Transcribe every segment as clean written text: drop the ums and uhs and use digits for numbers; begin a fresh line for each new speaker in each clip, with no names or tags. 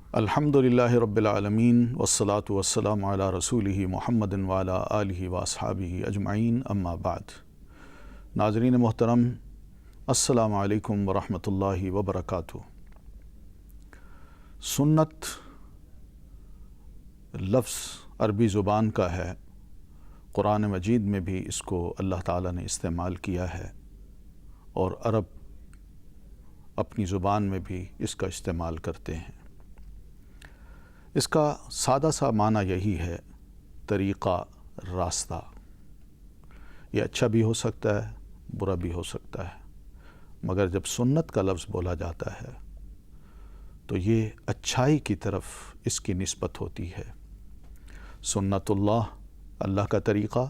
الحمدللہ رب العالمین والصلاة والسلام علی رسولہ محمد وعلی آلہ واصحابہ اجمعین، اما بعد۔ ناظرین محترم، السلام علیکم ورحمۃ اللہ وبرکاتہ۔ سنت لفظ عربی زبان کا ہے، قرآن مجید میں بھی اس کو اللہ تعالیٰ نے استعمال کیا ہے اور عرب اپنی زبان میں بھی اس کا استعمال کرتے ہیں۔ اس کا سادہ سا معنی یہی ہے، طریقہ، راستہ۔ یہ اچھا بھی ہو سکتا ہے، برا بھی ہو سکتا ہے، مگر جب سنت کا لفظ بولا جاتا ہے تو یہ اچھائی کی طرف اس کی نسبت ہوتی ہے۔ سنت اللہ کا طریقہ،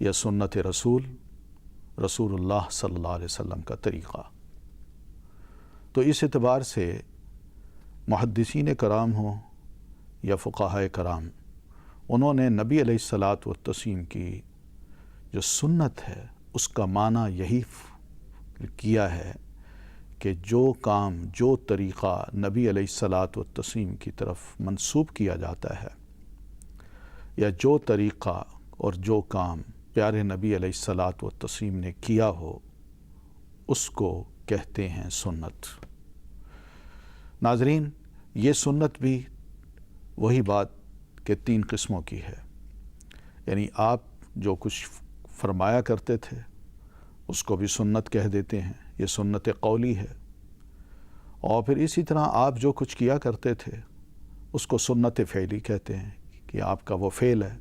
یا سنت رسول اللہ صلی اللہ علیہ وسلم کا طریقہ۔ تو اس اعتبار سے محدثین کرام ہوں یا فقہائے کرام، انہوں نے نبی علیہ الصلاۃ والتسلیم کی جو سنت ہے اس کا معنی یہی کیا ہے کہ جو کام، جو طریقہ نبی علیہ الصلاۃ والتسلیم کی طرف منسوب کیا جاتا ہے، یا جو طریقہ اور جو کام پیارے نبی علیہ الصلاۃ والتسلیم نے کیا ہو، اس کو کہتے ہیں سنت۔ ناظرین، یہ سنت بھی وہی بات کہ 3 قسموں کی ہے، یعنی آپ جو کچھ فرمایا کرتے تھے اس کو بھی سنت کہہ دیتے ہیں، یہ سنت قولی ہے۔ اور پھر اسی طرح آپ جو کچھ کیا کرتے تھے اس کو سنت فعلی کہتے ہیں کہ آپ کا وہ فعل ہے۔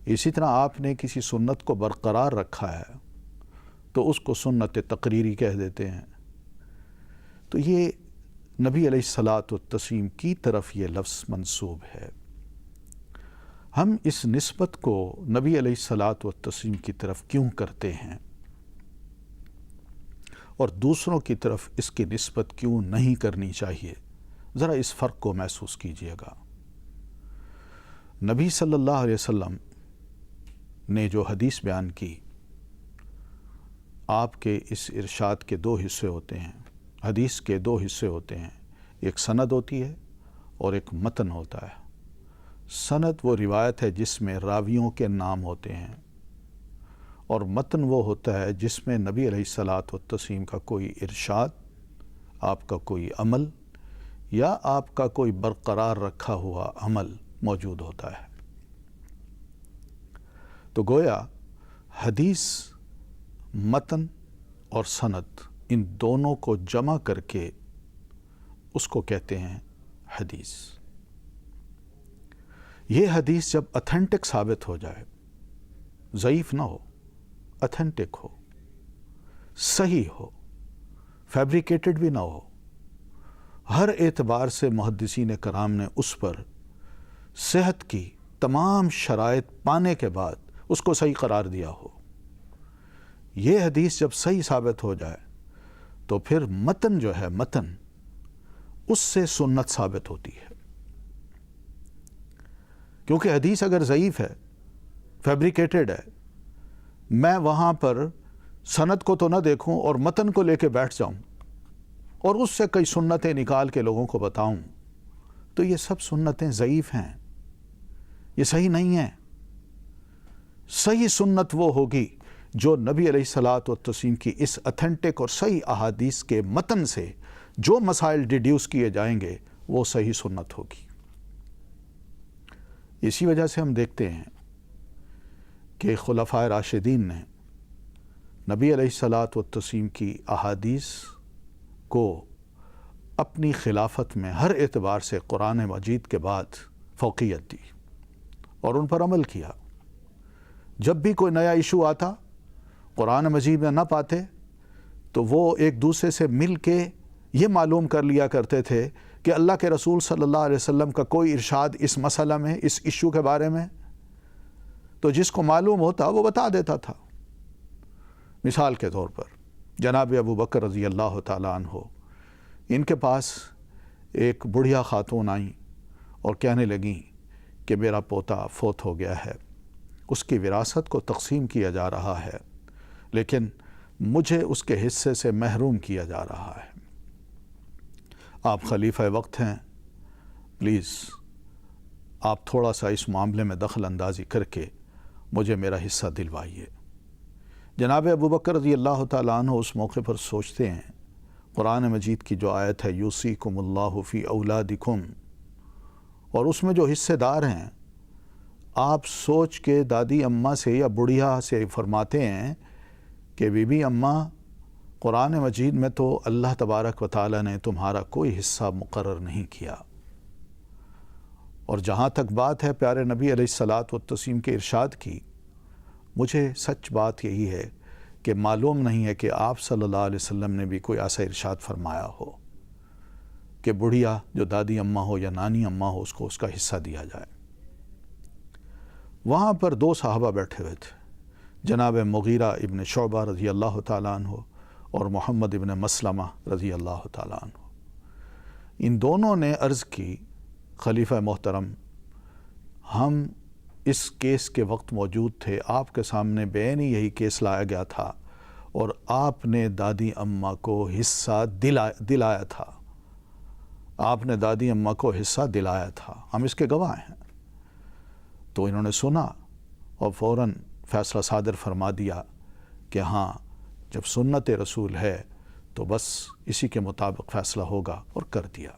اسی طرح آپ نے کسی سنت کو برقرار رکھا ہے تو اس کو سنت تقریری کہہ دیتے ہیں۔ تو یہ نبی علیہ الصلاۃ والتسلیم کی طرف یہ لفظ منسوب ہے۔ ہم اس نسبت کو نبی علیہ الصلاۃ والتسلیم کی طرف کیوں کرتے ہیں اور دوسروں کی طرف اس کی نسبت کیوں نہیں کرنی چاہیے، ذرا اس فرق کو محسوس کیجیے گا۔ نبی صلی اللہ علیہ وسلم نے جو حدیث بیان کی، آپ کے اس ارشاد کے 2 حصے ہوتے ہیں، حدیث کے 2 حصے ہوتے ہیں، ایک سند ہوتی ہے اور ایک متن ہوتا ہے۔ سند وہ روایت ہے جس میں راویوں کے نام ہوتے ہیں، اور متن وہ ہوتا ہے جس میں نبی علیہ الصلاۃ والتسلیم کا کوئی ارشاد، آپ کا کوئی عمل یا آپ کا کوئی برقرار رکھا ہوا عمل موجود ہوتا ہے۔ تو گویا حدیث، متن اور سند، ان دونوں کو جمع کر کے اس کو کہتے ہیں حدیث۔ یہ حدیث جب اتھینٹک ثابت ہو جائے، ضعیف نہ ہو، اتھینٹک ہو، صحیح ہو، فیبریکیٹڈ بھی نہ ہو، ہر اعتبار سے محدثین کرام نے اس پر صحت کی تمام شرائط پانے کے بعد اس کو صحیح قرار دیا ہو، یہ حدیث جب صحیح ثابت ہو جائے تو پھر متن جو ہے، متن اس سے سنت ثابت ہوتی ہے۔ کیونکہ حدیث اگر ضعیف ہے، فیبریکیٹڈ ہے، میں وہاں پر سند کو تو نہ دیکھوں اور متن کو لے کے بیٹھ جاؤں اور اس سے کئی سنتیں نکال کے لوگوں کو بتاؤں، تو یہ سب سنتیں ضعیف ہیں، یہ صحیح نہیں ہیں۔ صحیح سنت وہ ہوگی جو نبی علیہ الصلاۃ والتسلیم کی اس اتھینٹک اور صحیح احادیث کے متن سے جو مسائل ڈیڈیوس کیے جائیں گے وہ صحیح سنت ہوگی۔ اسی وجہ سے ہم دیکھتے ہیں کہ خلفائے راشدین نے نبی علیہ الصلاۃ والتسلیم کی احادیث کو اپنی خلافت میں ہر اعتبار سے قرآن مجید کے بعد فوقیت دی اور ان پر عمل کیا۔ جب بھی کوئی نیا ایشو آتا، قرآن مجید میں نہ پاتے تو وہ ایک دوسرے سے مل کے یہ معلوم کر لیا کرتے تھے کہ اللہ کے رسول صلی اللہ علیہ وسلم کا کوئی ارشاد اس مسئلہ میں، اس ایشو کے بارے میں، تو جس کو معلوم ہوتا وہ بتا دیتا تھا۔ مثال کے طور پر جناب ابو بکر رضی اللہ تعالیٰ عنہ، ان کے پاس ایک بڑھیا خاتون آئیں اور کہنے لگیں کہ میرا پوتا فوت ہو گیا ہے، اس کی وراثت کو تقسیم کیا جا رہا ہے، لیکن مجھے اس کے حصے سے محروم کیا جا رہا ہے۔ آپ خلیفہ وقت ہیں، پلیز آپ تھوڑا سا اس معاملے میں دخل اندازی کر کے مجھے میرا حصہ دلوائیے۔ جناب ابو بکر رضی اللہ تعالیٰ عنہ اس موقع پر سوچتے ہیں، قرآن مجید کی جو آیت ہے یوصیکم اللہ فی اولادکم، اور اس میں جو حصے دار ہیں، آپ سوچ کے دادی اماں سے یا بڑھیا سے فرماتے ہیں کہ بی بی اماں، قرآن مجید میں تو اللہ تبارک و تعالیٰ نے تمہارا کوئی حصہ مقرر نہیں کیا، اور جہاں تک بات ہے پیارے نبی علیہ الصلاۃ والتسلیم کے ارشاد کی، مجھے سچ بات یہی ہے کہ معلوم نہیں ہے کہ آپ صلی اللہ علیہ وسلم نے بھی کوئی ایسا ارشاد فرمایا ہو کہ بڑھیا جو دادی اماں ہو یا نانی اماں ہو اس کو اس کا حصہ دیا جائے۔ وہاں پر دو صحابہ بیٹھے ہوئے تھے، جناب مغیرہ ابن شعبہ رضی اللہ تعالیٰ عنہ اور محمد ابن مسلمہ رضی اللہ تعالیٰ عنہ۔ ان دونوں نے عرض کی، خلیفہ محترم، ہم اس کیس کے وقت موجود تھے، آپ کے سامنے بعین ہی یہی کیس لایا گیا تھا اور آپ نے دادی اماں کو حصہ دلایا تھا، آپ نے دادی اماں کو حصہ دلایا تھا، ہم اس کے گواہ ہیں۔ تو انہوں نے سنا اور فوراً فیصلہ صادر فرما دیا کہ ہاں، جب سنت رسول ہے تو بس اسی کے مطابق فیصلہ ہوگا، اور کر دیا۔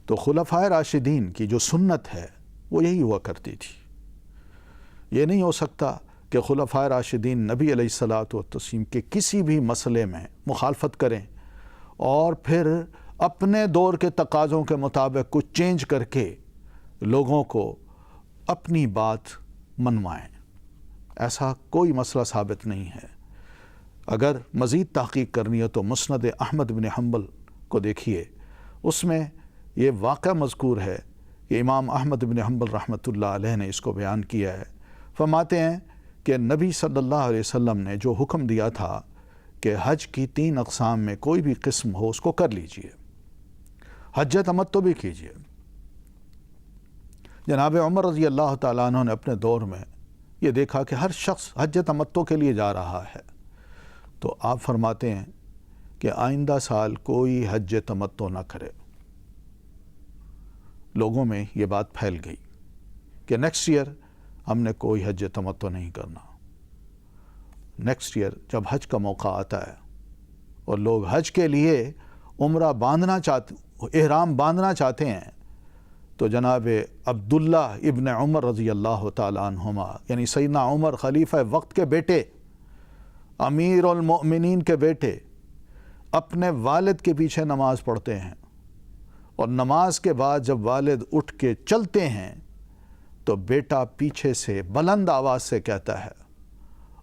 تو خلفائے راشدین کی جو سنت ہے وہ یہی ہوا کرتی تھی۔ یہ نہیں ہو سکتا کہ خلفائے راشدین نبی علیہ الصلاۃ والتسلیم کے کسی بھی مسئلے میں مخالفت کریں اور پھر اپنے دور کے تقاضوں کے مطابق کچھ چینج کر کے لوگوں کو اپنی بات منوائیں۔ ایسا کوئی مسئلہ ثابت نہیں ہے۔ اگر مزید تحقیق کرنی ہے تو مسند احمد بن حنبل کو دیکھیے، اس میں یہ واقعہ مذکور ہے کہ امام احمد بن حنبل رحمۃ اللہ علیہ نے اس کو بیان کیا ہے۔ فرماتے ہیں کہ نبی صلی اللہ علیہ وسلم نے جو حکم دیا تھا کہ حج کی 3 اقسام میں کوئی بھی قسم ہو اس کو کر لیجئے، حج تمتع بھی کیجئے۔ جناب عمر رضی اللہ تعالیٰ عنہ نے اپنے دور میں یہ دیکھا کہ ہر شخص حج تمتع کے لیے جا رہا ہے، تو آپ فرماتے ہیں کہ آئندہ سال کوئی حج تمتع نہ کرے۔ لوگوں میں یہ بات پھیل گئی کہ نیکسٹ ایئر ہم نے کوئی حج تمتع نہیں کرنا۔ نیکسٹ ایئر جب حج کا موقع آتا ہے اور لوگ حج کے لیے عمرہ احرام باندھنا چاہتے ہیں، تو جناب عبداللہ ابن عمر رضی اللہ تعالیٰ عنہما، یعنی سیدنا عمر خلیفہ وقت کے بیٹے، امیر المؤمنین کے بیٹے، اپنے والد کے پیچھے نماز پڑھتے ہیں، اور نماز کے بعد جب والد اٹھ کے چلتے ہیں تو بیٹا پیچھے سے بلند آواز سے کہتا ہے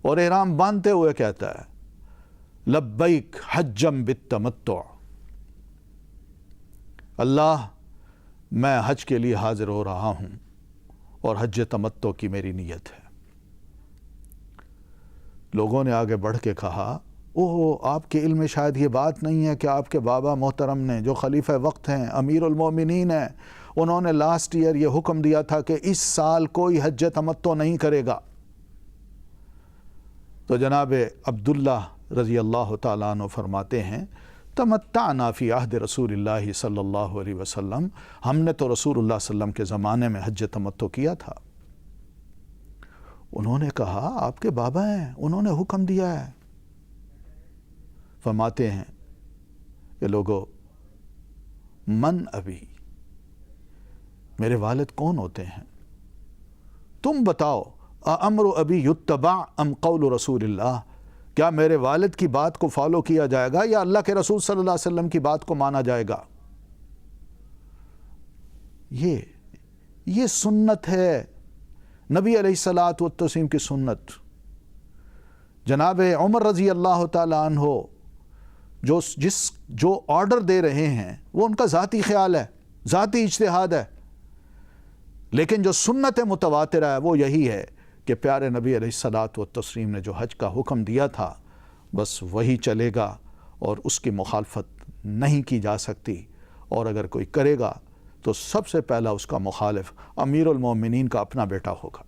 اور احرام باندھتے ہوئے کہتا ہے، لبیک حجم بالتمتع، اللہ میں حج کے لیے حاضر ہو رہا ہوں اور حج تمتع کی میری نیت ہے۔ لوگوں نے آگے بڑھ کے کہا، اوہ، آپ کے علم میں شاید یہ بات نہیں ہے کہ آپ کے بابا محترم نے جو خلیفہ وقت ہیں، امیر المومنین ہیں، انہوں نے لاسٹ ایئر یہ حکم دیا تھا کہ اس سال کوئی حج تمتع نہیں کرے گا۔ تو جناب عبداللہ رضی اللہ تعالیٰ عنہ فرماتے ہیں، تمتعنا فی عہد رسول اللہ صلی اللہ علیہ وسلم، ہم نے تو رسول اللہ صلی اللہ علیہ وسلم کے زمانے میں حج تمتع کیا تھا۔ انہوں نے کہا، آپ کے بابا ہیں، انہوں نے حکم دیا ہے۔ فرماتے ہیں کہ لوگو، من ابی، میرے والد کون ہوتے ہیں؟ تم بتاؤ، امر ابی یتبع ام قول رسول اللہ، کیا میرے والد کی بات کو فالو کیا جائے گا یا اللہ کے رسول صلی اللہ علیہ وسلم کی بات کو مانا جائے گا؟ یہ سنت ہے، نبی علیہ الصلاۃ والتسلیم کی سنت۔ جناب عمر رضی اللہ تعالی عنہ جو آرڈر دے رہے ہیں وہ ان کا ذاتی خیال ہے، ذاتی اجتہاد ہے، لیکن جو سنت متواترہ ہے وہ یہی ہے کہ پیارے نبی علیہ الصلاۃ والتسلیم نے جو حج کا حکم دیا تھا بس وہی چلے گا، اور اس کی مخالفت نہیں کی جا سکتی، اور اگر کوئی کرے گا تو سب سے پہلا اس کا مخالف امیر المومنین کا اپنا بیٹا ہوگا۔